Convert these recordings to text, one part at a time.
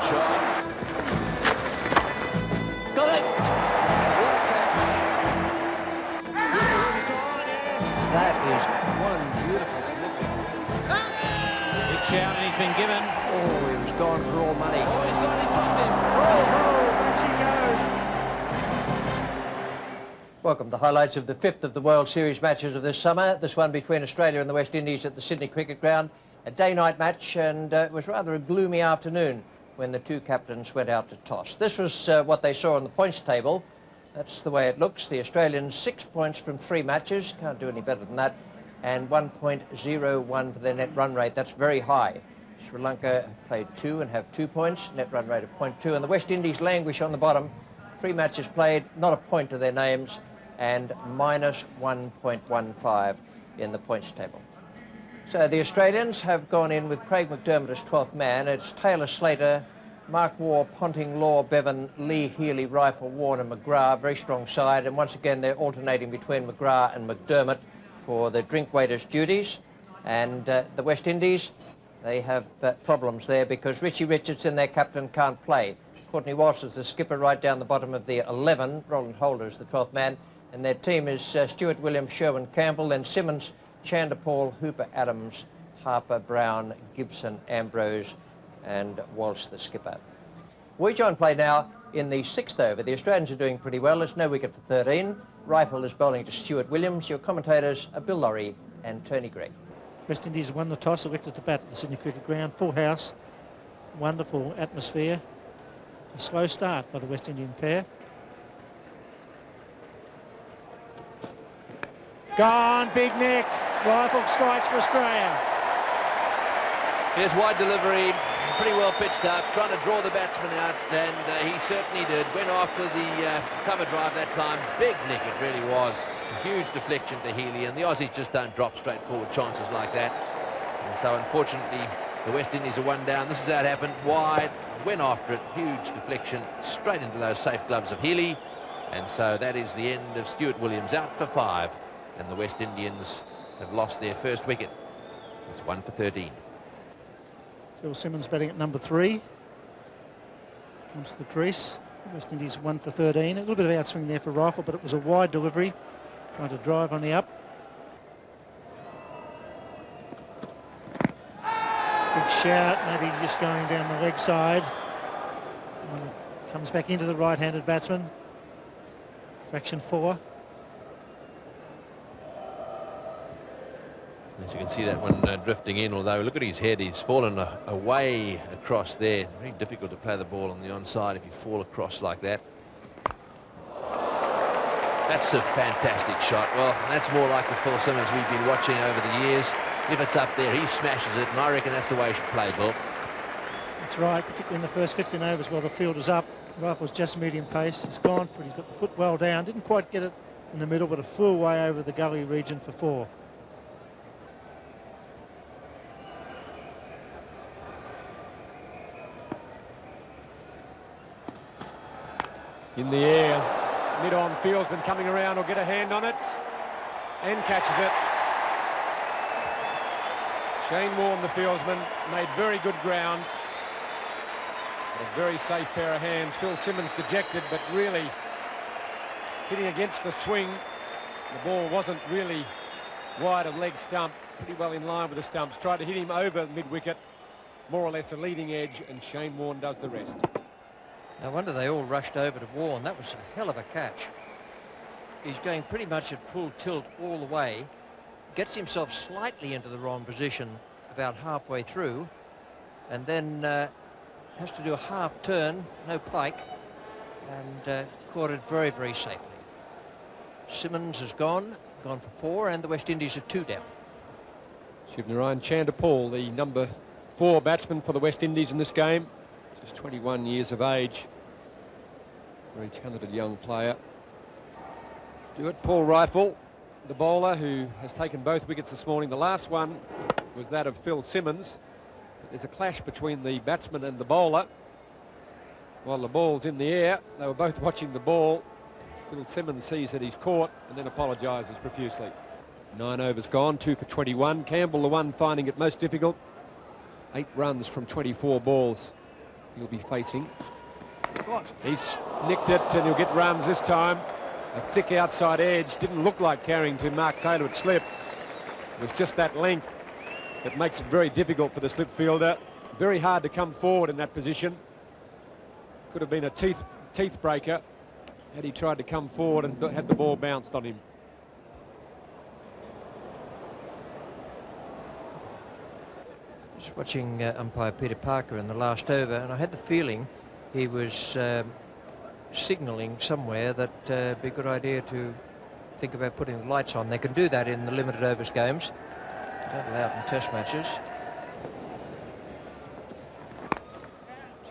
shot. Got it! What a catch. That is one beautiful delivery. Big shout, and he's been given. Oh, he was gone for all money. Oh, he's got it in front of him. Back she goes. Welcome to highlights of the 5th of the World Series matches of this summer. This one between Australia and the West Indies at the Sydney Cricket Ground. A day-night match, and it was rather a gloomy afternoon when the two captains went out to toss. This was what they saw on the points table. That's the way it looks. The Australians 6 points from 3 matches. Can't do any better than that. And 1.01 for their net run rate. That's very high. Sri Lanka played 2 and have 2 points. Net run rate of 0.2. And the West Indies languish on the bottom. 3 matches played, not a point to their names, and minus 1.15 in the points table. So the Australians have gone in with Craig McDermott as 12th man. It's Taylor, Slater, Mark Waugh, Ponting, Law, Bevan, Lee, Healy, Reiffel, Warne and McGrath. Very strong side, and once again they're alternating between McGrath and McDermott for the drink waiters' duties. And the West Indies, they have problems there because Richie Richardson, their captain, can't play. Courtney Walsh is the skipper right down the bottom of the 11. Roland Holder is the 12th man. And their team is Stuart Williams, Sherwin Campbell, then Simmons, Chander Paul, Hooper Adams, Harper, Brown, Gibson, Ambrose and Walsh the skipper. We join play now in the 6th over. The Australians are doing pretty well. It's no wicket for 13. Reiffel is bowling to Stuart Williams. Your commentators are Bill Laurie and Tony Gregg. West Indies won the toss, elected to bat at the Sydney Cricket Ground. Full house, wonderful atmosphere. A slow start by the West Indian pair. Gone, big neck. Reiffel strikes for Australia. Here's wide delivery, pretty well pitched up, trying to draw the batsman out, and he certainly did. Went after the cover drive that time. Big nick it really was. A huge deflection to Healy, and the Aussies just don't drop straightforward chances like that. And so unfortunately the West Indies are 1 down. This is how it happened. Wide, went after it, huge deflection straight into those safe gloves of Healy. And so that is the end of Stuart Williams, out for 5. And the West Indians have lost their first wicket. It's 1 for 13. Phil Simmons batting at number 3. Comes to the crease. West Indies 1 for 13. A little bit of outswing there for Reiffel, but it was a wide delivery. Trying to drive on the up. Big shout, maybe just going down the leg side. Comes back into the right-handed batsman. Fraction 4. As you can see that one drifting in, although look at his head, he's fallen away across there. Very difficult to play the ball on the onside if you fall across like that. That's a fantastic shot. Well, that's more like the Phil Simmons we've been watching over the years. If it's up there, he smashes it, and I reckon that's the way he should play, Bill. That's right, particularly in the first 15 overs while the field is up. Reiffel's just medium pace. He's gone for it. He's got the foot well down. Didn't quite get it in the middle, but a full way over the gully region for 4. In the air, mid-on fieldsman coming around will get a hand on it and catches it. Shane Warne, the fieldsman, made very good ground. A very safe pair of hands. Phil Simmons dejected, but really hitting against the swing. The ball wasn't really wide of leg stump, pretty well in line with the stumps. Tried to hit him over mid-wicket, more or less a leading edge, and Shane Warne does the rest. No wonder they all rushed over to Warne. That was a hell of a catch. He's going pretty much at full tilt all the way. Gets himself slightly into the wrong position about halfway through, and then has to do a half turn, no pike, and caught it very, very safely. Simmons has gone for 4, and the West Indies are 2 down. Shivnarine Chander Paul, the number 4 batsman for the West Indies in this game. Just 21 years of age. Very talented young player. Do it, Paul Reiffel, the bowler who has taken both wickets this morning. The last one was that of Phil Simmons. There's a clash between the batsman and the bowler. While the ball's in the air, they were both watching the ball. Phil Simmons sees that he's caught and then apologises profusely. 9 overs gone, 2 for 21. Campbell, the one finding it most difficult. 8 runs from 24 balls. he'll be facing. He's nicked it and he'll get runs this time. A thick outside edge. Didn't look like carrying to Mark Taylor at slip. It was just that length that makes it very difficult for the slip fielder. Very hard to come forward in that position. Could have been a teeth breaker had he tried to come forward and had the ball bounced on him. Just watching umpire Peter Parker in the last over, and I had the feeling he was signalling somewhere that it'd be a good idea to think about putting the lights on. They can do that in the limited overs games. They don't allow it in test matches.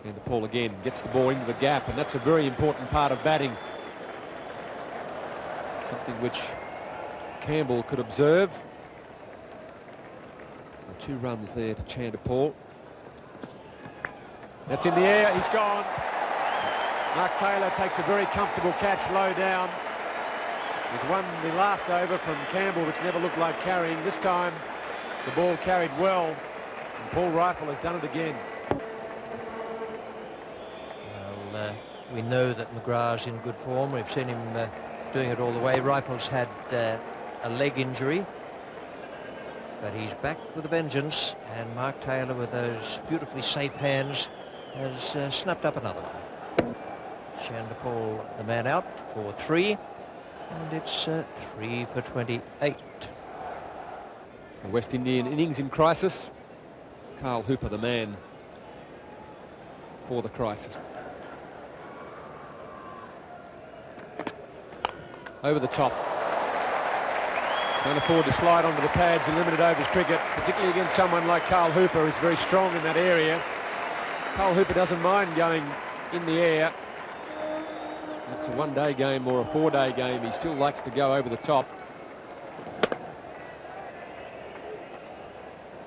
And the Paul again gets the ball into the gap, and that's a very important part of batting. Something which Campbell could observe. So 2 runs there to Chandler Paul. That's in the air, he's gone. Mark Taylor takes a very comfortable catch low down. He's won the last over from Campbell, which never looked like carrying. This time the ball carried well, and Paul Reiffel has done it again. Well, we know that McGrath's in good form. We've seen him doing it all the way. Reiffel's had a leg injury, but he's back with a vengeance, and Mark Taylor, with those beautifully safe hands, has snapped up another one. Chandler Paul, the man out for 3, and it's 3 for 28. The West Indian innings in crisis. Carl Hooper, the man for the crisis. Over the top. Can't afford to slide onto the pads in limited overs cricket, particularly against someone like Carl Hooper, who's very strong in that area. Carl Hooper doesn't mind going in the air. It's a 1-day game or a 4-day game. He still likes to go over the top.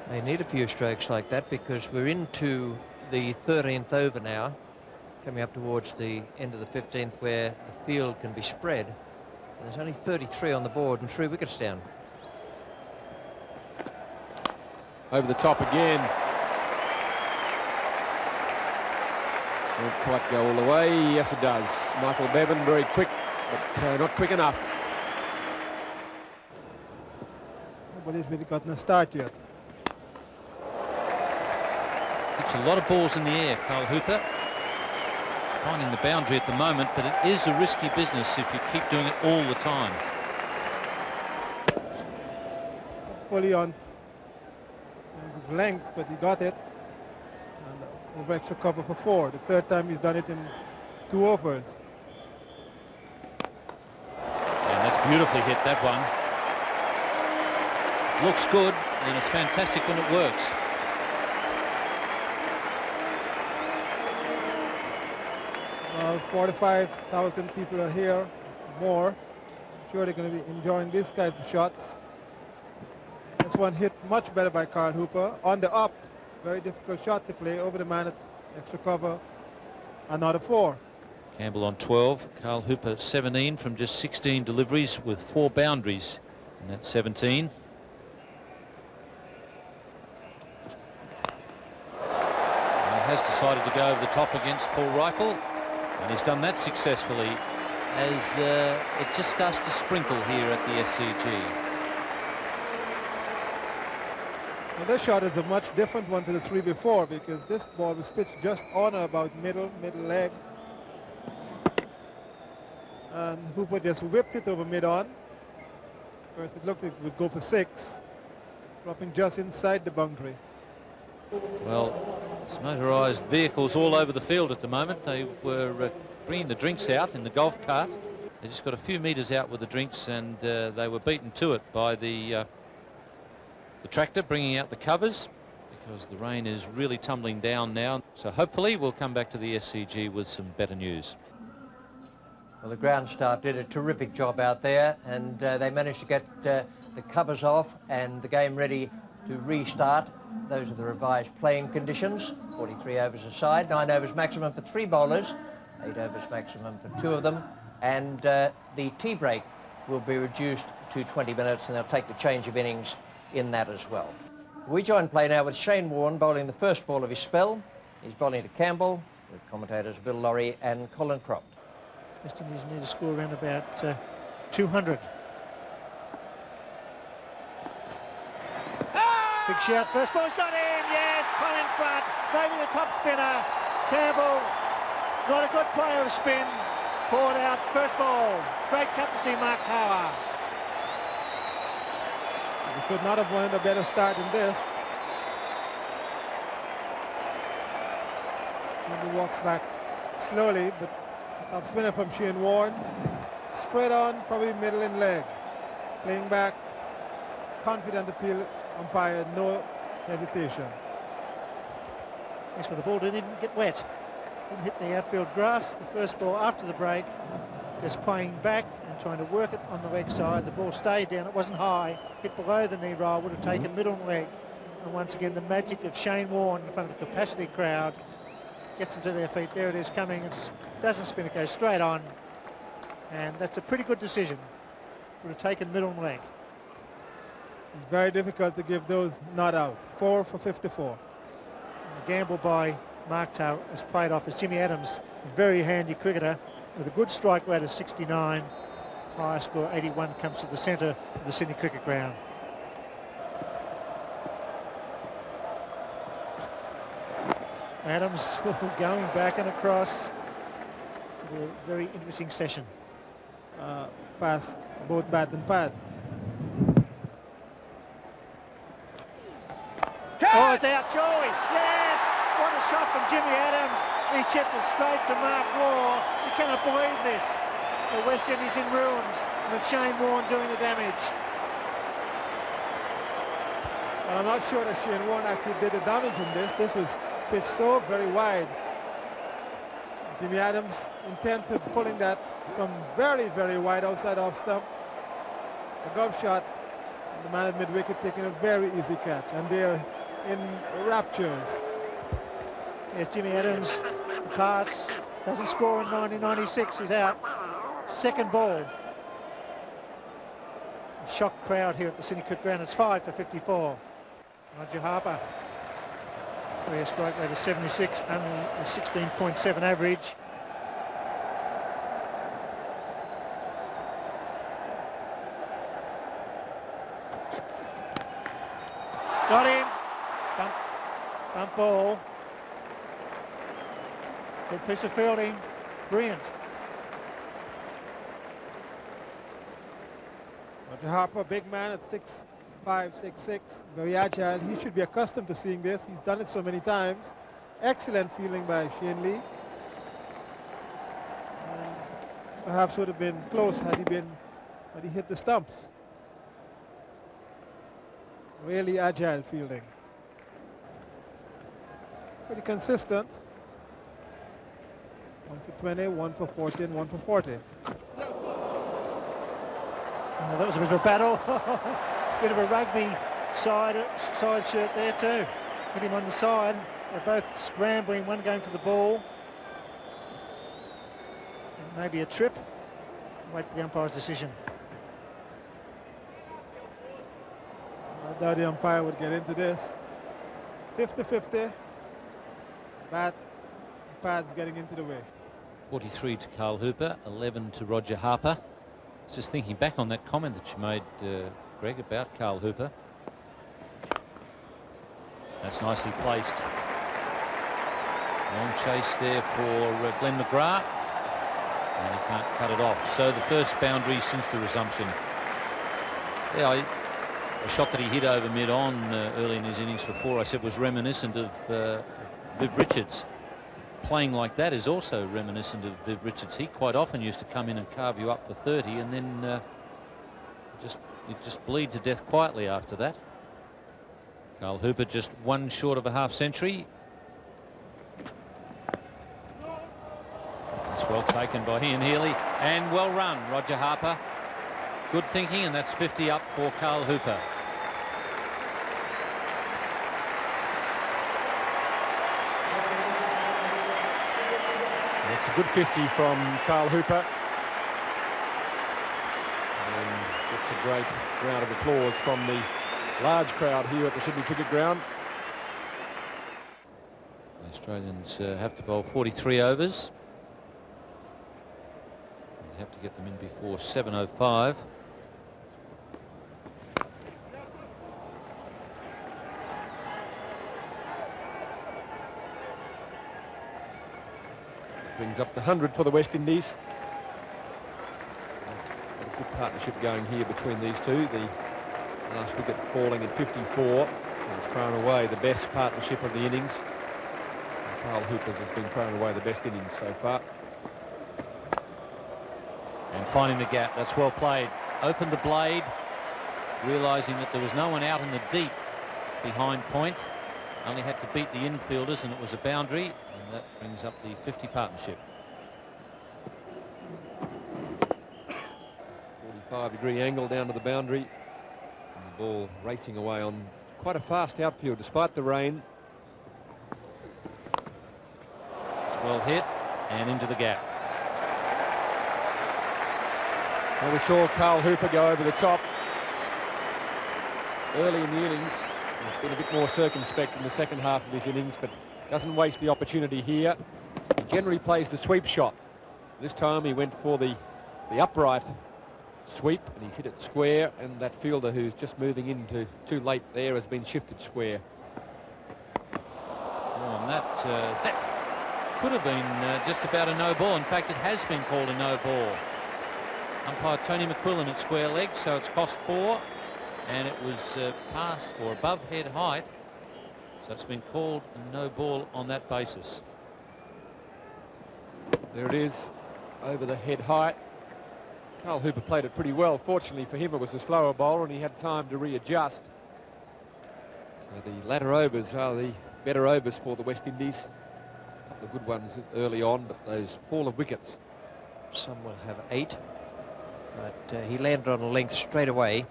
They need a few strokes like that because we're into the 13th over now, coming up towards the end of the 15th, where the field can be spread. And there's only 33 on the board and 3 wickets down. Over the top again. Won't quite go all the way. Yes, it does. Michael Bevan, very quick, but not quick enough. Nobody's really gotten a start yet. It's a lot of balls in the air, Carl Hooper. Finding the boundary at the moment, but it is a risky business if you keep doing it all the time. Fully on length, but he got it. And over extra cover for 4. The 3rd time he's done it in 2 overs. And that's beautifully hit, that one. Looks good, and it's fantastic when it works. Well, 45,000 people are here, more. I'm sure they're going to be enjoying these kinds of shots. This one hit much better by Carl Hooper. On the up, very difficult shot to play over the man at extra cover. Another 4. Campbell on 12, Carl Hooper 17 from just 16 deliveries with 4 boundaries in that 17. And he has decided to go over the top against Paul Reiffel, and he's done that successfully as it just starts to sprinkle here at the SCG. Well, this shot is a much different one to the 3 before, because this ball was pitched just on or about middle leg. And Hooper just whipped it over mid-on. First it looked like it would go for 6, dropping just inside the boundary. Well, there's motorised vehicles all over the field at the moment. They were bringing the drinks out in the golf cart. They just got a few metres out with the drinks, and they were beaten to it by the tractor bringing out the covers, because the rain is really tumbling down now. So hopefully we'll come back to the SCG with some better news. Well, the ground staff did a terrific job out there, and they managed to get the covers off and the game ready to restart. Those are the revised playing conditions. 43 overs a side, 9 overs maximum for 3 bowlers, 8 overs maximum for 2 of them, and the tea break will be reduced to 20 minutes, and they'll take the change of innings. in that as well. We join play now with Shane Warne bowling the first ball of his spell. He's bowling to Campbell, with commentators Bill Laurie and Colin Croft. West Indies need to score around about 200. Big shout, first ball's got in, yes, pull in front, maybe the top spinner, Campbell, not a good player of spin, poured out, first ball, great captaincy, Mark Tower. We could not have wanted a better start than this. And he walks back slowly, but top spinner from Shane Warne, straight on, probably middle and leg, playing back, confident appeal. Umpire, no hesitation. Yes, but the ball didn't even get wet. Didn't hit the outfield grass. The first ball after the break, just playing back and trying to work it on the leg side. The ball stayed down. It wasn't high. Hit below the knee roll. Would have taken middle leg. And once again, the magic of Shane Warne in front of the capacity crowd gets them to their feet. There it is coming. It doesn't spin. It goes straight on. And that's a pretty good decision. Would have taken middle leg. Very difficult to give those not out. 4 for 54. A gamble by Mark Tower is played off as Jimmy Adams, a very handy cricketer with a good strike rate of 69. Higher score 81 comes to the centre of the Sydney Cricket Ground. Adams going back and across. It's a very interesting session. Pass both bat and pad. Oh, it's out, Joey. Yes! What a shot from Jimmy Adams. He chipped it straight to Mark Law. You cannot believe this. The West Indies in ruins, with Shane Warne doing the damage. Well, I'm not sure that Shane Warne actually did the damage in this. This was pitched so very wide. Jimmy Adams intent to pulling that from very, very wide outside off stump. A golf shot. And the man at mid-wicket taking a very easy catch. And they're in raptures. Yes, Jimmy Adams departs, doesn't score in 1996, he's out. Second ball. A shocked crowd here at the Sydney Cricket Ground. It's 5 for 54. Roger Harper, career strike rate of 76, only a 16.7 average. Got him. Bump ball. Good piece of fielding. Brilliant. Roger Harper, big man at 6'5", 6'6", very agile. He should be accustomed to seeing this. He's done it so many times. Excellent fielding by Shane Lee. And perhaps would have been close had he hit the stumps. Really agile fielding. Pretty consistent. 1 for 20, 1 for 40, and 1 for 40. Oh, that was a bit of a battle. Bit of a rugby side shirt there too. Hit him on the side. They're both scrambling, one going for the ball. And maybe a trip. Wait for the umpire's decision. I doubt the umpire would get into this. 50-50. Bat, pad's getting into the way. 43 to Carl Hooper, 11 to Roger Harper. Just thinking back on that comment that you made, Greg, about Carl Hooper. That's nicely placed. Long chase there for Glenn McGrath. And he can't cut it off. So the first boundary since the resumption. Yeah, a shot that he hit over mid-on early in his innings for 4, I said, was reminiscent of Viv Richards. Playing like that is also reminiscent of Viv Richards. He quite often used to come in and carve you up for 30 and then you just bleed to death quietly after that. Carl Hooper just 1 short of a half century. It's well taken by Ian Healy and well run, Roger Harper. Good thinking, and that's 50 up for Carl Hooper. It's a good 50 from Carl Hooper. And it's a great round of applause from the large crowd here at the Sydney Cricket Ground. Nice Australians have to bowl 43 overs. They have to get them in before 7:05. Brings up the 100 for the West Indies. A good partnership going here between these two. The last wicket falling at 54. He's thrown away the best partnership of the innings. And Carl Hooper's has been thrown away the best innings so far. And finding the gap, that's well played. Opened the blade, realising that there was no one out in the deep behind point. Only had to beat the infielders, and it was a boundary, and that brings up the 50 partnership. 45-degree angle down to the boundary. And the ball racing away on quite a fast outfield despite the rain. It's well hit and into the gap. Well, we saw Carl Hooper go over the top early in the innings. He's been a bit more circumspect in the second half of his innings, but doesn't waste the opportunity here. He generally plays the sweep shot. This time he went for the upright sweep, and he's hit it square, and that fielder who's just moving into too late there has been shifted square. Oh, and that could have been just about a no ball. In fact, it has been called a no ball. Umpire Tony McQuillan at square leg, so it's cost 4, and it was past or above head height, so it's been called a no ball on that basis. There it is, over the head height. Carl Hooper played it pretty well. Fortunately for him, it was a slower bowler and he had time to readjust. So the latter overs are the better overs for the West Indies. A couple of good ones early on, but those fall of wickets. Some will have 8, but he landed on a length straight away.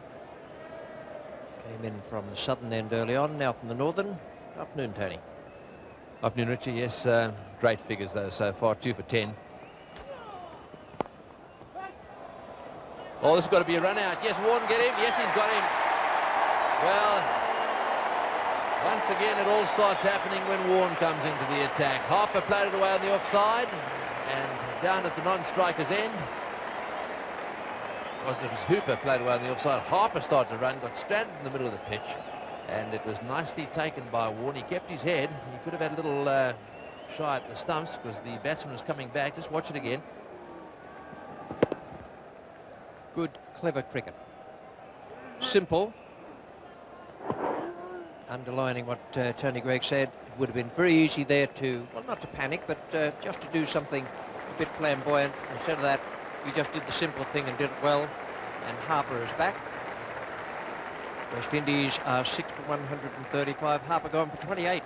Came in from the southern end early on, now from the northern. Afternoon, Tony. Afternoon, Richie. Yes, great figures though so far, 2 for 10. Oh, this has got to be a run out. Yes, Warne get him. Yes, he's got him. Well, once again, it all starts happening when Warne comes into the attack. Harper played it away on the offside, and down at the non-striker's end. Wasn't it? It was Hooper played away on the offside. Harper started to run, got stranded in the middle of the pitch, and it was nicely taken by Warne. He kept his head. He could have had a little shy at the stumps because the batsman was coming back. Just watch it again. Good, clever cricket. Simple. Underlining what Tony Greig said, it would have been very easy there to, well, not to panic, but just to do something a bit flamboyant. Instead of that, you just did the simple thing and did it well. And Harper is back. West Indies are 6 for 135. Harper gone for 28.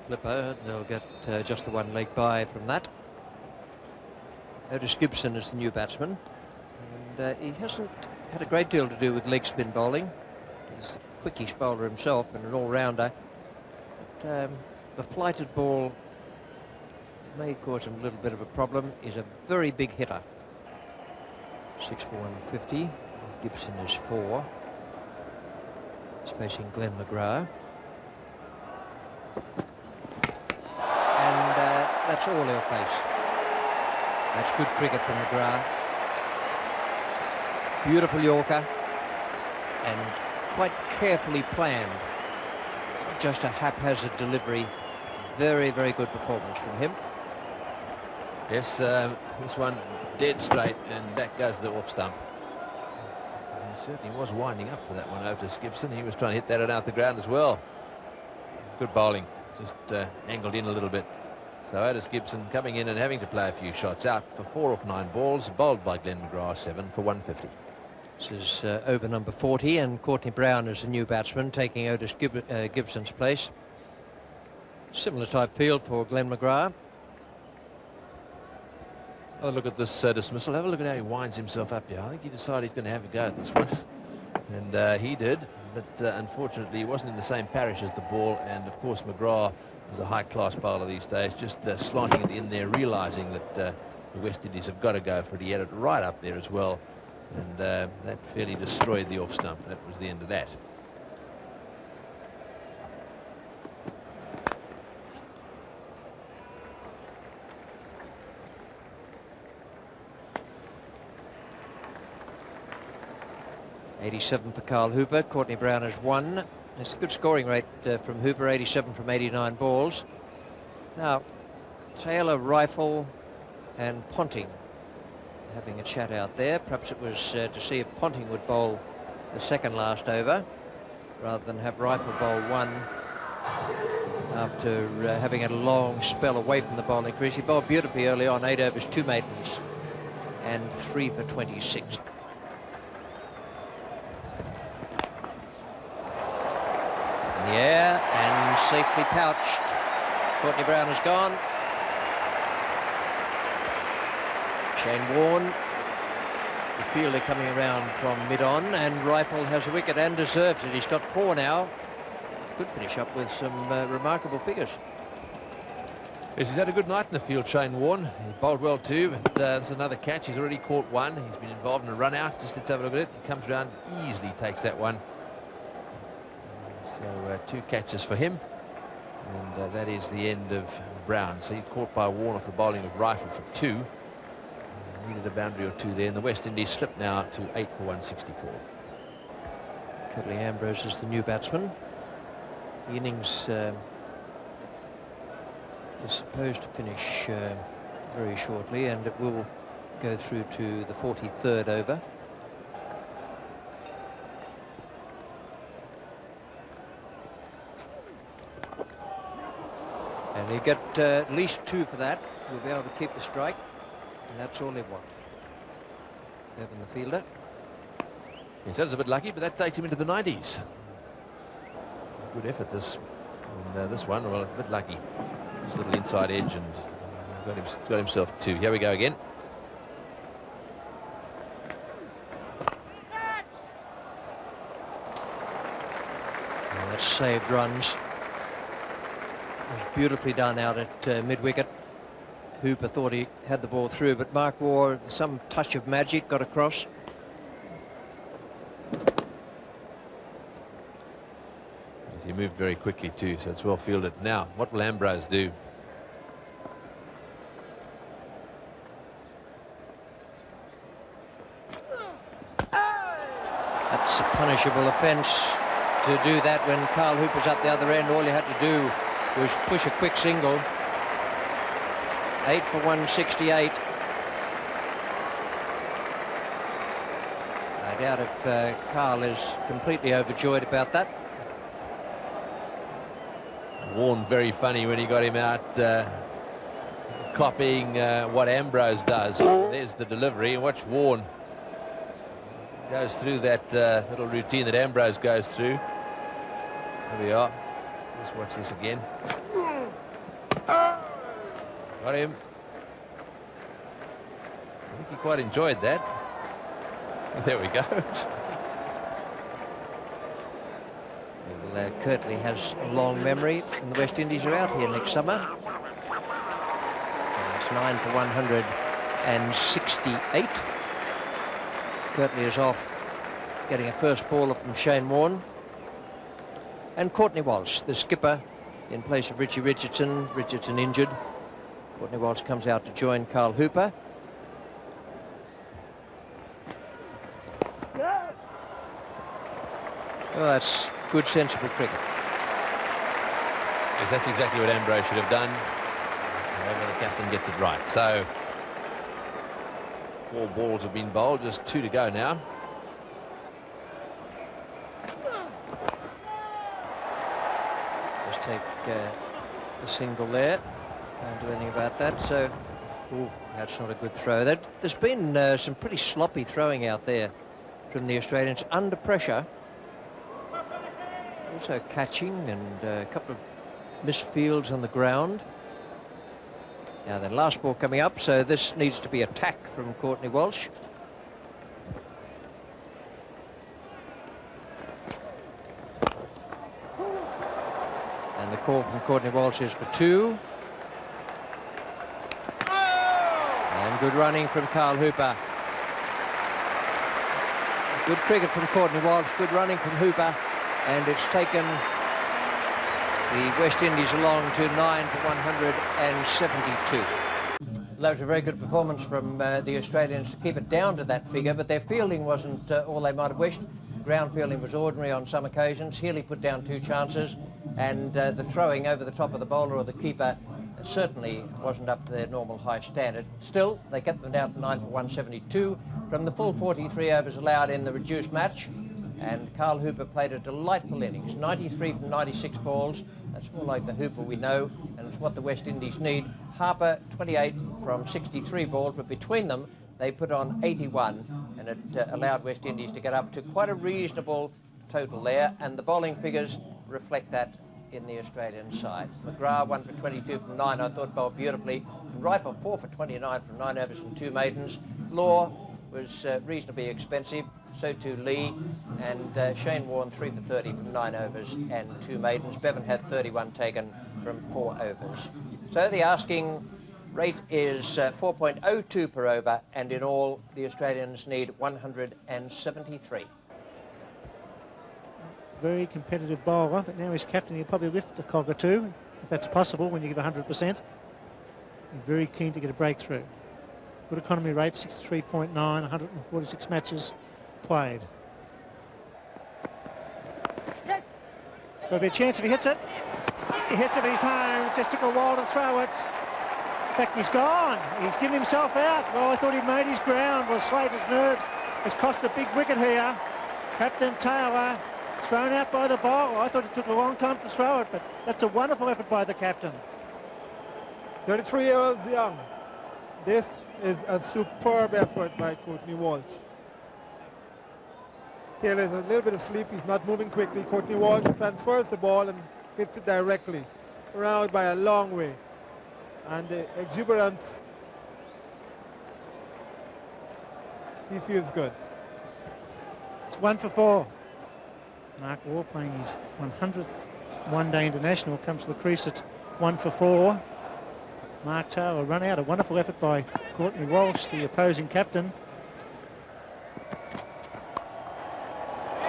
Flipper, they'll get just the one leg by from that. Ottis Gibson is the new batsman, and he hasn't had a great deal to do with leg spin bowling. He's a quickish bowler himself and an all-rounder. But the flighted ball may cause him a little bit of a problem. He's a very big hitter. 6 for 150. Gibson is 4. He's facing Glenn McGrath. That's all he'll face. That's good cricket from McGrath. Beautiful Yorker, and quite carefully planned. Just a haphazard delivery. Very, very good performance from him. Yes, this one dead straight, and back goes the off stump. He certainly was winding up for that one, Ottis Gibson. He was trying to hit that out the ground as well. Good bowling, just angled in a little bit. So Ottis Gibson coming in and having to play a few shots out for 4 off 9 balls, bowled by Glenn McGrath, 7 for 150. This is over number 40, and Courtney Brown is the new batsman, taking Ottis Gibson's place. Similar type field for Glenn McGrath. Have a look at this dismissal. Have a look at how he winds himself up here. I think he decided he's going to have a go at this one. And he did, but unfortunately he wasn't in the same parish as the ball, and of course McGrath is a high-class bowler these days, just slanting it in there, realising that the West Indies have got to go for it. He had it right up there as well, And that fairly destroyed the off stump. That was the end of that. .87 for Carl Hooper. Courtney Brown has 1. It's a good scoring rate from Hooper, 87 from 89 balls. Now, Taylor, Reiffel and Ponting having a chat out there. Perhaps it was to see if Ponting would bowl the second last over rather than have Reiffel bowl 1 after having had a long spell away from the bowling crease. He bowled beautifully early on, 8 overs, 2 maidens and 3 for 26. In the air and safely pouched. Courtney Brown has gone. Shane Warne, the fielder, coming around from mid-on, and Reiffel has a wicket and deserves it. He's got 4 now. Could finish up with some remarkable figures. Yes, he's had a good night in the field, Shane Warne. He bowled well too, but there's another catch. He's already caught 1. He's been involved in a run out. Just let's have a look at it. He comes around, easily takes that one. So 2 catches for him. And that is the end of Brown. So he caught by Warne off the bowling of Reiffel for 2. Needed a boundary or 2 there, and the West Indies slipped now to 8 for 164. Curtly Ambrose is the new batsman. The innings is supposed to finish very shortly, and it will go through to the 43rd over. And you get at least 2 for that. You'll be able to keep the strike. And that's all they want. Bevan, the fielder. Yes, that was a bit lucky, but that takes him into the 90s. Good effort this, and this one, well, a bit lucky. Just a little inside edge and got himself 2. Here we go again. And that's saved runs. It was beautifully done out at mid-wicket. Hooper thought he had the ball through, but Mark Waugh, some touch of magic, got across. He moved very quickly too, so it's well fielded. Now, what will Ambrose do? That's a punishable offence to do that when Carl Hooper's up the other end. All you had to do was push a quick single. 8 for 168. I doubt if Carl is completely overjoyed about that. Warne very funny when he got him out copying what Ambrose does. There's the delivery, and watch Warne goes through that little routine that Ambrose goes through. There we are. Let's watch this again. Got him. I think he quite enjoyed that. There we go. Well, Curtly has a long memory, and the West Indies are out here next summer. It's 9 for 168. Curtly is off, getting a first baller from Shane Warne. And Courtney Walsh, the skipper, in place of Richie Richardson. Richardson injured. Courtney Walsh comes out to join Carl Hooper. Well, that's good, sensible cricket. Yes, that's exactly what Ambrose should have done. However, the captain gets it right. So 4 balls have been bowled, just 2 to go now. Just take a single there. Can't do anything about that. So, oof, that's not a good throw. There's been some pretty sloppy throwing out there from the Australians under pressure. Also catching and a couple of missed fields on the ground. Now then, last ball coming up, so this needs to be attack from Courtney Walsh. And the call from Courtney Walsh is for 2. And good running from Carl Hooper. Good cricket from Courtney Walsh, good running from Hooper, and it's taken the West Indies along to 9 for 172. That was a very good performance from the Australians to keep it down to that figure, but their fielding wasn't all they might have wished. Ground fielding was ordinary on some occasions. Healy put down 2 chances, and the throwing over the top of the bowler or the keeper certainly wasn't up to their normal high standard. Still, they kept them down to 9 for 172 from the full 43 overs allowed in the reduced match, and Carl Hooper played a delightful innings, 93 from 96 balls. That's more like the Hooper we know, and it's what the West Indies need. Harper, 28 from 63 balls, but between them, they put on 81, and it allowed West Indies to get up to quite a reasonable total there, and the bowling figures reflect that in the Australian side. McGrath 1 for 22 from 9, I thought bowled beautifully. And Reiffel 4 for 29 from 9 overs and 2 maidens. Law was reasonably expensive, so too Lee, and Shane Warne 3 for 30 from 9 overs and 2 maidens. Bevan had 31 taken from 4 overs. So the asking rate is 4.02 per over, and in all the Australians need 173. Very competitive bowler, but now he's captain. He'll probably lift a cog or two, if that's possible when you give 100%. And very keen to get a breakthrough. Good economy rate, 63.9, 146 matches played. There'll be a chance if he hits it. He hits it, he's home. It just took a while to throw it. In fact, he's gone. He's given himself out. Well, I thought he'd made his ground. Well, slayed his nerves. It's cost a big wicket here. Captain Taylor thrown out by the bowler. I thought it took a long time to throw it, but that's a wonderful effort by the captain. 33 years young. This is a superb effort by Courtney Walsh. Taylor's a little bit asleep. He's not moving quickly. Courtney Walsh transfers the ball and hits it directly, around by a long way. And the exuberance, he feels good. It's 1 for 4. Mark Waugh playing his 100th one-day international comes to the crease at 1 for 4. Mark Taylor run out. A wonderful effort by Courtney Walsh, the opposing captain.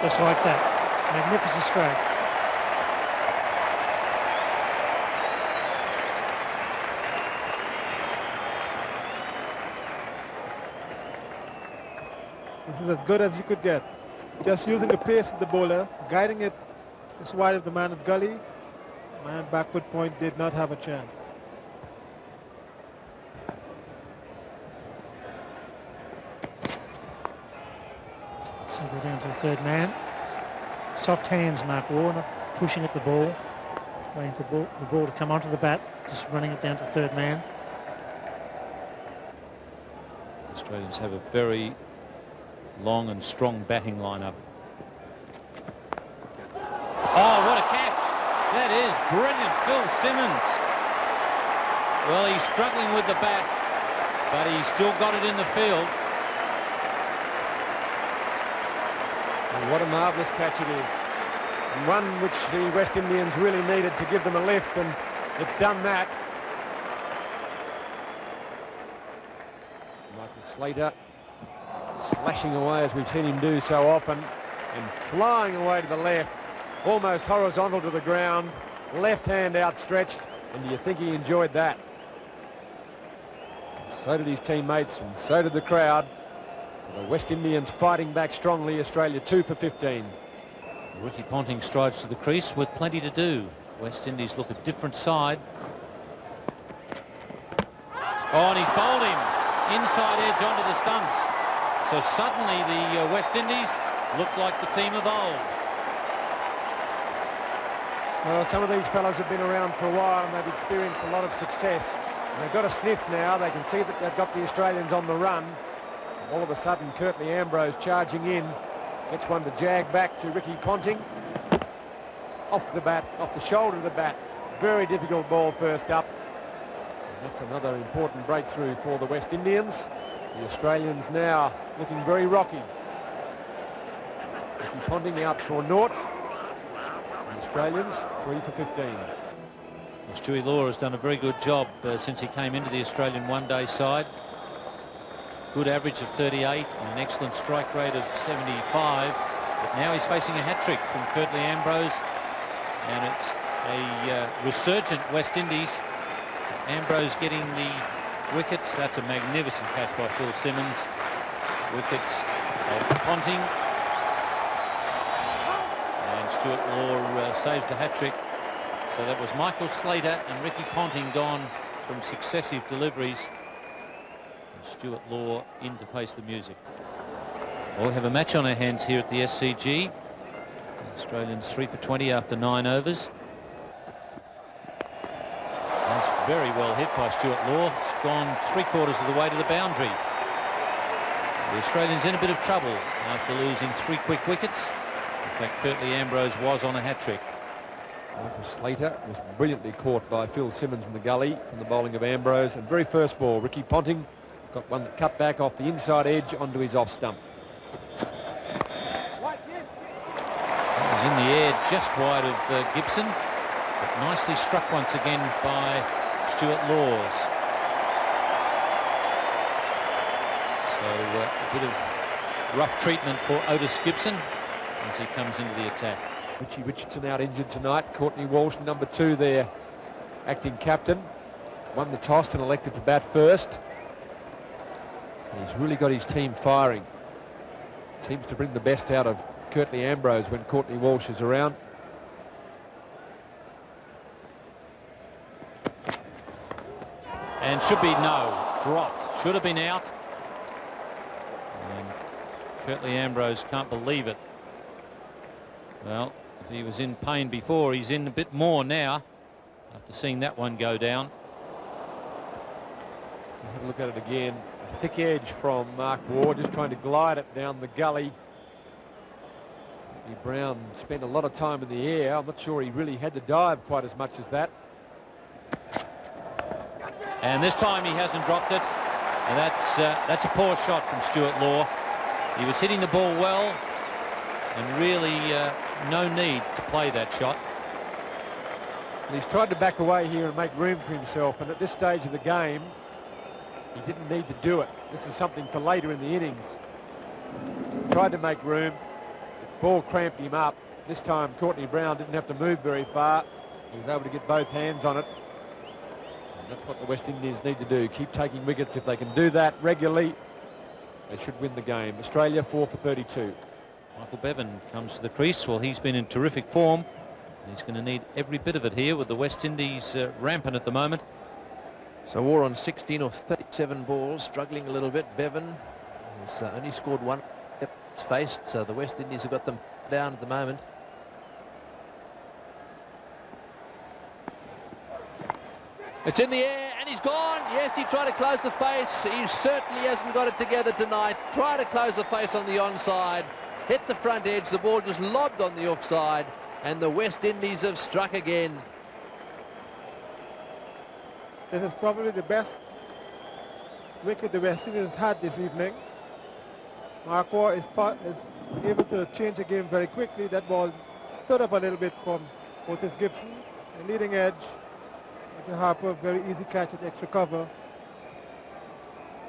Just like that. Magnificent stroke. This is as good as you could get. Just using the pace of the bowler, guiding it just wide of the man at gully. Man backward point did not have a chance. So we're down to the third man. Soft hands, Mark Warne, pushing at the ball, waiting for the ball to come onto the bat, just running it down to third man. The Australians have a very long and strong batting lineup. Oh, what a catch! That is brilliant, Phil Simmons. Well, he's struggling with the bat, but he's still got it in the field. And what a marvellous catch it is. And one which the West Indians really needed to give them a lift, and it's done that. Michael Slater slashing away as we've seen him do so often, and flying away to the left, almost horizontal to the ground, left hand outstretched, and do you think he enjoyed that? So did his teammates, and so did the crowd. So the West Indians fighting back strongly. Australia 2 for 15. Ricky Ponting strides to the crease with plenty to do. West Indies look a different side. Oh, and he's bowled him inside edge onto the stumps. So suddenly the West Indies look like the team of old. Well, some of these fellows have been around for a while and they've experienced a lot of success. And they've got a sniff now. They can see that they've got the Australians on the run. All of a sudden, Curtly Ambrose charging in. Gets one to jag back to Ricky Ponting. Off the bat, off the shoulder of the bat. Very difficult ball first up. And that's another important breakthrough for the West Indians. The Australians now looking very rocky. Ricky Ponting out for naught. The Australians 3 for 15. Well, Stuart Law has done a very good job since he came into the Australian one-day side. good average of 38 and an excellent strike rate of 75. But now he's facing a hat-trick from Curtly Ambrose, and it's a resurgent West Indies. Ambrose getting the wickets. That's a magnificent catch by Phil Simmons. Wickets of Ponting. And Stuart Law saves the hat-trick. So that was Michael Slater and Ricky Ponting gone from successive deliveries. And Stuart Law in to face the music. Well, we have a match on our hands here at the SCG. The Australians 3 for 20 after 9 overs. That's very well hit by Stuart Law. It's gone 3/4 of the way to the boundary. The Australians in a bit of trouble after losing 3 quick wickets. In fact, Curtly Ambrose was on a hat-trick. Michael Slater was brilliantly caught by Phil Simmons in the gully from the bowling of Ambrose. And very first ball, Ricky Ponting got one that cut back off the inside edge onto his off stump. That was in the air just wide of Gibson, but nicely struck once again by Stuart Laws. So a bit of rough treatment for Ottis Gibson as he comes into the attack. Richie Richardson out injured tonight. Courtney Walsh, number 2 there, acting captain. Won the toss and elected to bat first. And he's really got his team firing. Seems to bring the best out of Curtly Ambrose when Courtney Walsh is around. And should be dropped. Should have been out. And Curtly Ambrose can't believe it. Well, if he was in pain before, he's in a bit more now after seeing that one go down. Have a look at it again. A thick edge from Mark Ward, just trying to glide it down the gully. Brown spent a lot of time in the air. I'm not sure he really had to dive quite as much as that. And this time he hasn't dropped it. And that's a poor shot from Stuart Law. He was hitting the ball well, and really no need to play that shot. And he's tried to back away here and make room for himself, and at this stage of the game he didn't need to do it. This is something for later in the innings. Tried to make room. The ball cramped him up. This time Courtney Brown didn't have to move very far. He was able to get both hands on it. And that's what the West Indies need to do. Keep taking wickets. If they can do that regularly, they should win the game. Australia 4 for 32. Michael Bevan comes to the crease. Well, he's been in terrific form. He's going to need every bit of it here with the West Indies rampant at the moment. So War on 16 of 37 balls, struggling a little bit. Bevan has only scored 1 faced, so the West Indies have got them down at the moment. It's in the air and he's gone. Yes, he tried to close the face. He certainly hasn't got it together tonight. Tried to close the face on the onside, hit the front edge, the ball just lobbed on the offside, and the West Indies have struck again. This is probably the best wicket the West Indies had this evening. Mark Ward is able to change the game very quickly. That ball stood up a little bit from Ottis Gibson. The leading edge. Harper, very easy catch at extra cover.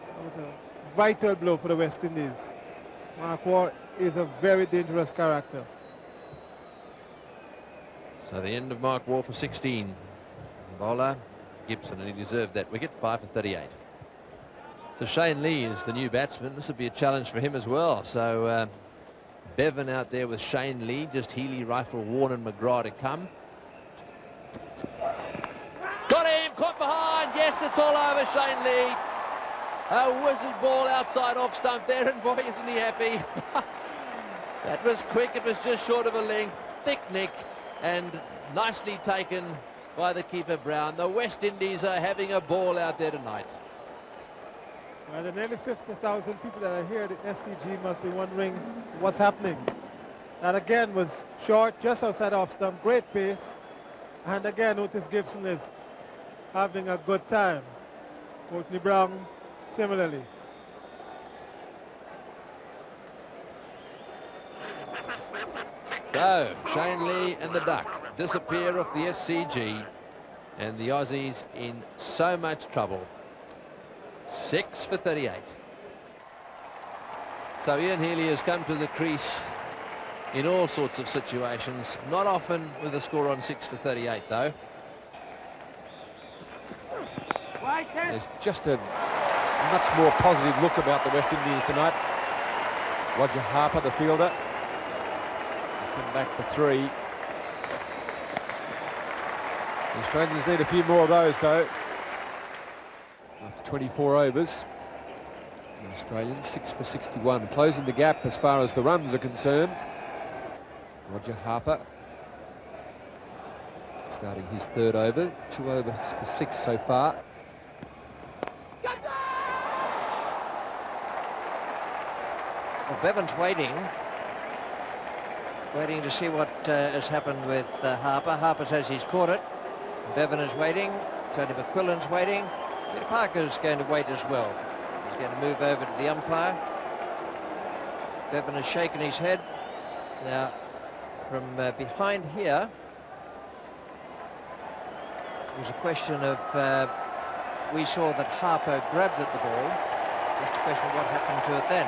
That was a vital blow for the West Indies. Mark Ward is a very dangerous character. So the end of Mark War for 16. The bowler, Gibson, and he deserved that wicket, 5 for 38. So Shane Lee is the new batsman. This will be a challenge for him as well. So Bevan out there with Shane Lee, just Healy, Reiffel, Warne and McGrath to come. Got him, caught behind. Yes, it's all over, Shane Lee. A wizard ball outside off stump there, and boy, isn't he happy. That was quick. It was just short of a length. Thick nick, and nicely taken by the keeper, Brown. The West Indies are having a ball out there tonight. Well, the nearly 50,000 people that are here at the SCG must be wondering what's happening. That again was short, just outside off stump, great pace. And again, Ottis Gibson is having a good time. Courtney Brown, similarly. So, Shane Lee and the Duck disappear off the SCG, and the Aussies in so much trouble. 6 for 38. So Ian Healy has come to the crease in all sorts of situations, not often with a score on 6 for 38 though. There's just a much more positive look about the West Indies tonight. Roger Harper, the fielder, come back for 3. The Australians need a few more of those though. After 24 overs, the Australians 6 for 61, closing the gap as far as the runs are concerned. Roger Harper starting his 3rd over, 2 overs for 6 so far. Well, Bevan's waiting to see what has happened with Harper. Harper says he's caught it. Bevan is waiting. Tony McQuillan's waiting. Peter Parker's going to wait as well. He's going to move over to the umpire. Bevan has shaken his head. Now, from behind here, there's a question of, we saw that Harper grabbed at the ball. Just a question of what happened to it then.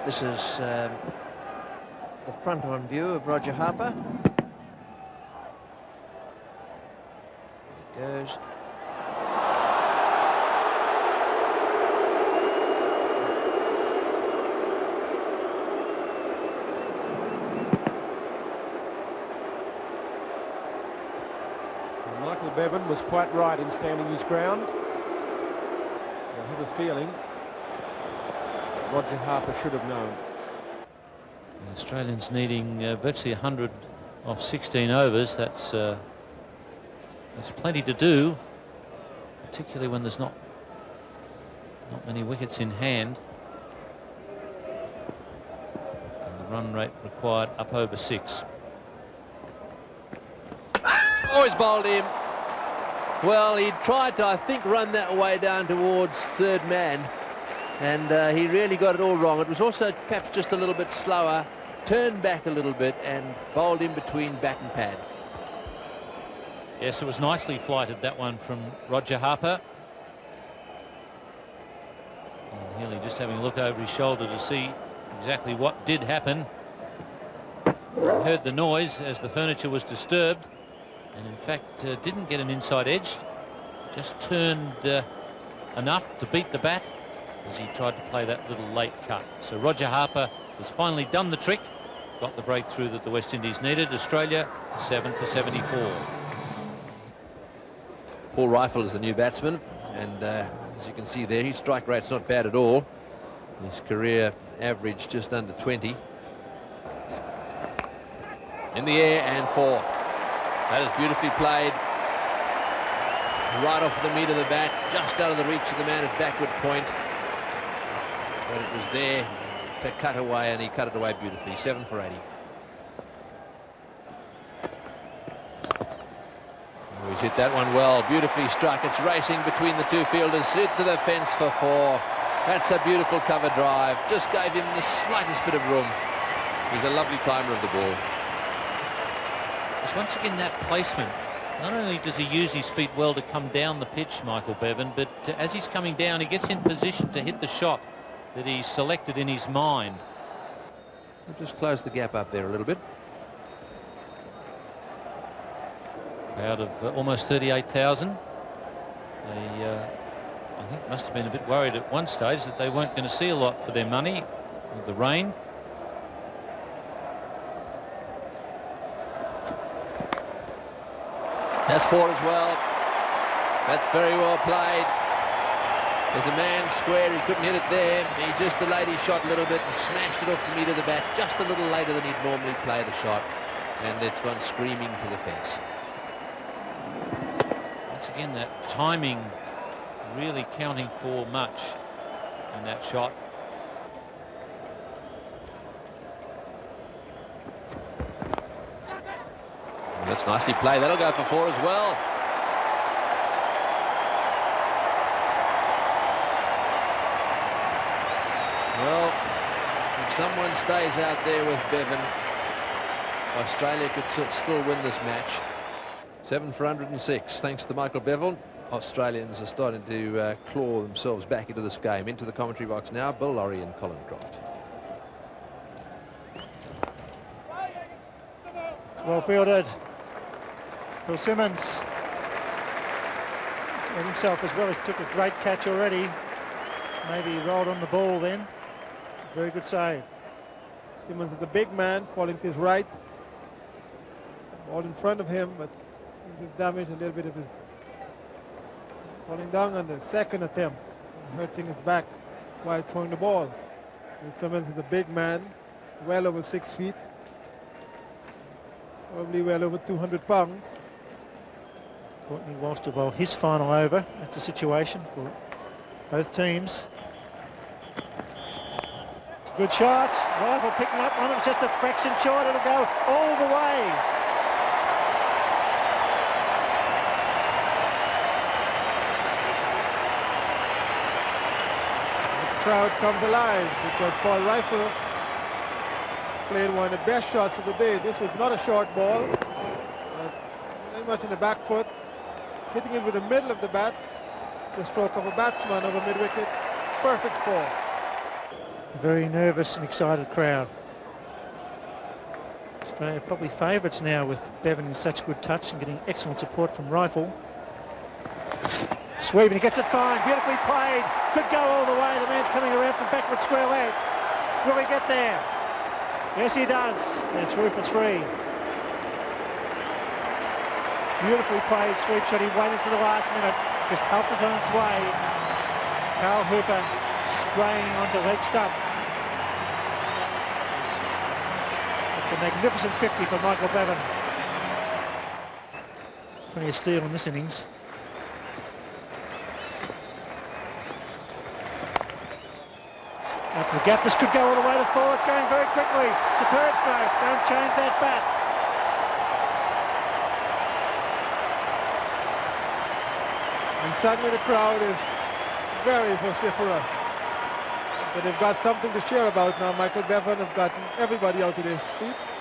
This is the front-on view of Roger Harper. There it goes. Michael Bevan was quite right in standing his ground. I have a feeling Roger Harper should have known. The Australians needing virtually 100 off 16 overs. That's plenty to do, particularly when there's not many wickets in hand. And the run rate required up over 6. Oh, he's bowled him. Well, he tried to, I think, run that way down towards 3rd man. And he really got it all wrong. It was also perhaps just a little bit slower, turned back a little bit and bowled in between bat and pad. Yes, it was nicely flighted, that one from Roger Harper. And Healy just having a look over his shoulder to see exactly what did happen. He heard the noise as the furniture was disturbed, and in fact didn't get an inside edge, just turned enough to beat the bat as he tried to play that little late cut. So Roger Harper has finally done the trick, got the breakthrough that the West Indies needed. Australia 7 for 74. Paul Reiffel is the new batsman, and as you can see there, his strike rate's not bad at all. His career average just under 20. In the air and 4. That is beautifully played. Right off the meat of the bat, just out of the reach of the man at backward point. But it was there to cut away, and he cut it away beautifully. 7 for 80. Oh, he's hit that one well, beautifully struck. It's racing between the 2 fielders, hit to the fence for 4. That's a beautiful cover drive. Just gave him the slightest bit of room. He's a lovely timer of the ball. It's once again that placement. Not only does he use his feet well to come down the pitch, Michael Bevan, but as he's coming down, he gets in position to hit the shot that he selected in his mind. We'll just close the gap up there a little bit. Crowd of almost 38,000. They, I think, must have been a bit worried at one stage that they weren't going to see a lot for their money with the rain. That's 4 as well. That's very well played. There's a man square, he couldn't hit it there. He just delayed his shot a little bit and smashed it off the meat of the bat just a little later than he'd normally play the shot. And it's gone screaming to the fence. Once again, that timing really counting for much in that shot. That's nicely played. That'll go for 4 as well. Well, if someone stays out there with Bevan, Australia could still win this match. 7 for 106, thanks to Michael Bevan Australians are starting to claw themselves back into this game. Into the commentary box now, Bill Laurie and Colin Croft. It's well fielded. Phil Simmons. He's made himself as well. He took a great catch already. Maybe he rolled on the ball then. Very good save. Simmons is a big man, falling to his right. Ball in front of him, but seems to have damaged a little bit of his falling down on the second attempt, hurting his back while throwing the ball. Phil Simmons is a big man, well over 6 feet, probably well over 200 pounds. Courtney wants to bowl his final over. That's the situation for both teams. It's a good shot. Reiffel picking up one. It was just a fraction short. It'll go all the way. The crowd comes alive because Paul Reiffel played one of the best shots of the day. This was not a short ball, but very much in the back foot, hitting it with the middle of the bat, the stroke of a batsman over mid-wicket. Perfect fall. Very nervous and excited crowd. Australia probably favourites now with Bevan in such good touch and getting excellent support from Reiffel. Sweep, and he gets it fine. Beautifully played. Could go all the way. The man's coming around from backward square leg. Will he get there? Yes, he does. They're through for 3. Beautifully played sweep shot. He waited for the last minute. Just helped it on its way. Carl Hooper straying onto leg stump. It's a magnificent 50 for Michael Bevan. Plenty of steal in this innings. Out to the gap. This could go all the way to 4. It's going very quickly. Superb stroke. Don't change that bat. And suddenly the crowd is very vociferous. But they've got something to cheer about now. Michael Bevan have gotten everybody out of their seats.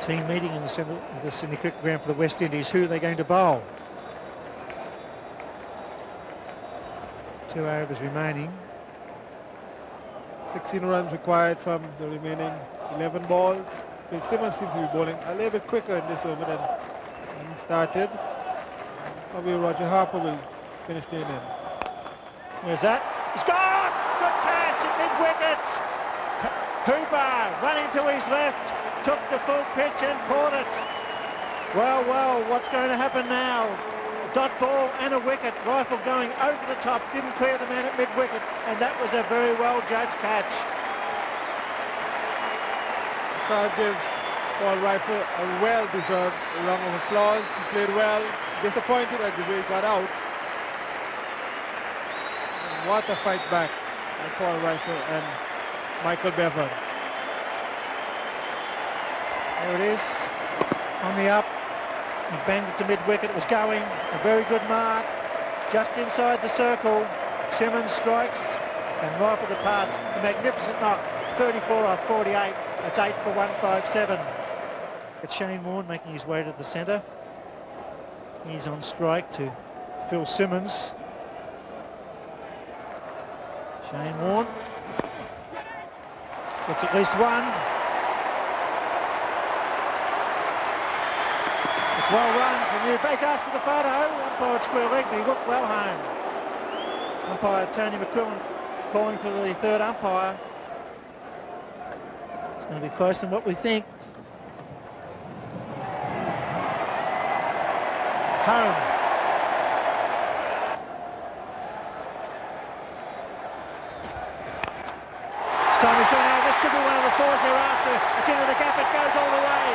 Team meeting in the centre of the Sydney Cricket Ground for the West Indies. Who are they going to bowl? 2 overs remaining. 16 runs required from the remaining 11 balls. Bill Simmons seems to be bowling a little bit quicker in this over than when he started. Probably Roger Harper will finish the innings. Where's that? It's gone! Good catch at mid-wicket. Hooper running to his left, took the full pitch and caught it. Well, what's going to happen now? Dot ball and a wicket. Reiffel going over the top, didn't clear the man at mid-wicket, and that was a very well-judged catch. The crowd gives Paul Reiffel a well-deserved round of applause. He played well. Disappointed at the way he got out. And what a fight back by Paul Reiffel and Michael Bevan. There it is, on the up. He banged it to mid-wicket. It was going. A very good mark. Just inside the circle. Simmons strikes and Reiffel departs. A magnificent knock. 34 off 48. That's 8 for 157. It's Shane Warne making his way to the centre. He's on strike to Phil Simmons. Shane Warne gets at least one. It's well run from you. Base asked for the photo. Umpire at square leg, but he looked well home. Umpire Tony McQuillan calling for the third umpire. It's going to be closer than what we think. Home. Time is gone out. This could be one of the 4s thereafter. It's into the gap. It goes all the way.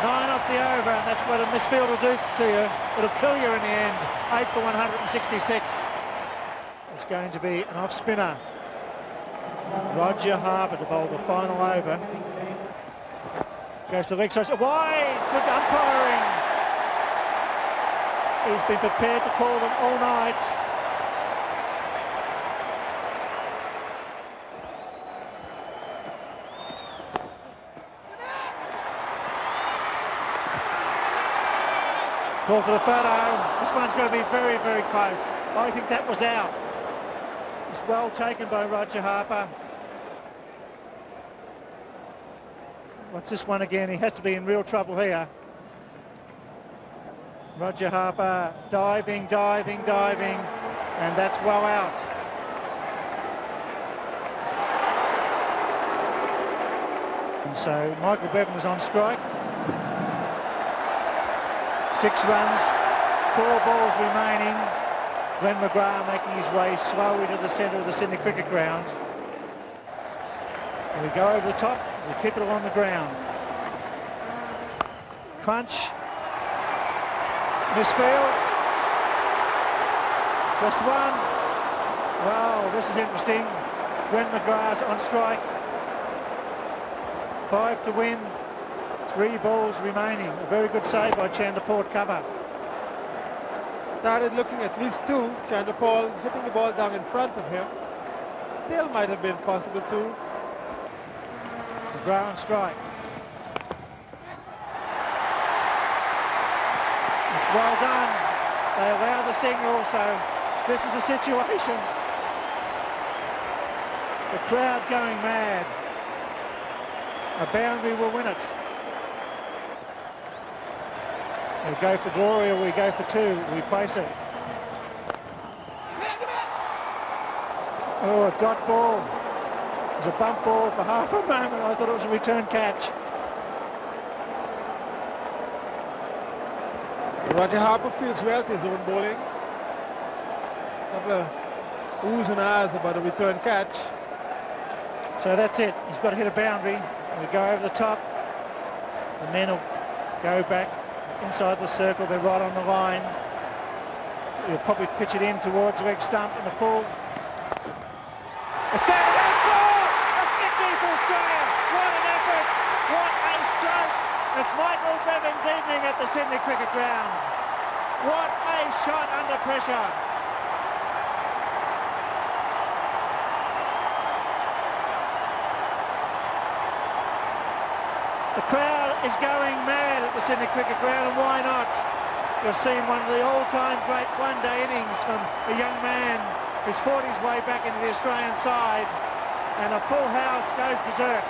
9 off the over, and that's what a misfield will do to you. It'll kill you in the end. 8 for 166. It's going to be an off-spinner. Roger Harper to bowl the final over. Goes to the leg side. Wide! Good umpiring. He's been prepared to call them all night. Call for the photo. This one's going to be very, very close. I think that was out. It's well taken by Roger Harper. What's this one again? He has to be in real trouble here. Roger Harper diving, diving, diving, and that's well out. And so Michael Bevan is on strike. 6 runs, 4 balls remaining. Glenn McGrath making his way slowly to the centre of the Sydney Cricket Ground. And we go over the top, we keep it along the ground. Crunch. Misfield. Just one. Wow, this is interesting. Glenn McGrath's on strike. 5 to win. 3 balls remaining. A very good save by Chanderport cover. Started looking at least 2. Chanderport hitting the ball down in front of him. Still might have been possible too. McGrath on strike. It's well done. They allow the signal, so this is a situation. The crowd going mad. A boundary will win it. We go for glory or we go for 2. We place it. Oh, a dot ball. It was a bump ball for half a moment. I thought it was a return catch. Roger Harper feels well to his own bowling. A couple of oohs and ahs about a return catch. So that's it. He's got to hit a boundary. We go over the top. The men will go back inside the circle. They're right on the line. He'll probably pitch it in towards the leg stump in the full. It's there. There's 4! It's victory for Australia. What an effort. What a stroke. It's Michael Bevan's evening at the Sydney Cricket Ground. What a shot under pressure. The crowd is going mad at the Sydney Cricket Ground, and why not? You've seen one of the all-time great one-day innings from a young man who's fought his way back into the Australian side, and a full house goes berserk.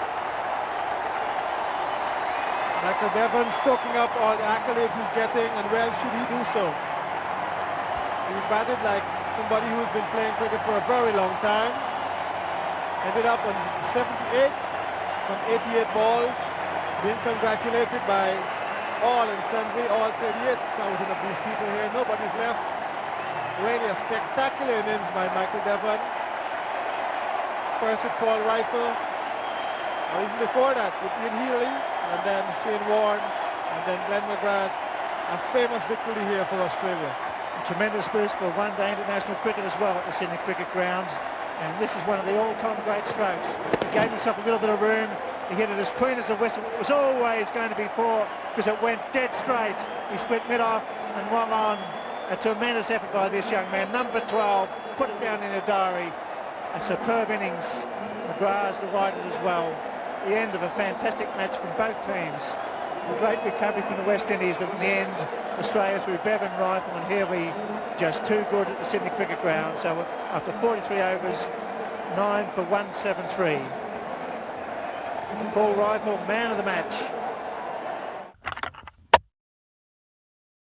Michael Bevan soaking up all the accolades he's getting, and well should he do so. He's batted like somebody who's been playing cricket for a very long time. Ended up on 78 from 88 balls. Being congratulated by all and sundry, all 38,000 of these people here. Nobody's left. Really a spectacular innings by Michael Bevan. First with Paul Reiffel, or even before that with Ian Healy, and then Shane Warne, and then Glenn McGrath. A famous victory here for Australia. A tremendous boost for one-day international cricket as well at the Sydney Cricket Ground. And this is one of the all-time great strokes. He gave himself a little bit of room. He hit it as clean as the whistle. It was always going to be 4 because it went dead straight. He split mid-off and one on. A tremendous effort by this young man. Number 12, put it down in a diary. A superb innings. McGrath's delighted as well. The end of a fantastic match from both teams. A great recovery from the West Indies, but in the end, Australia through Bevan, Reiffel and Healy just too good at the Sydney Cricket Ground. So after 43 overs, 9 for 173. Paul Reiffel, man of the match.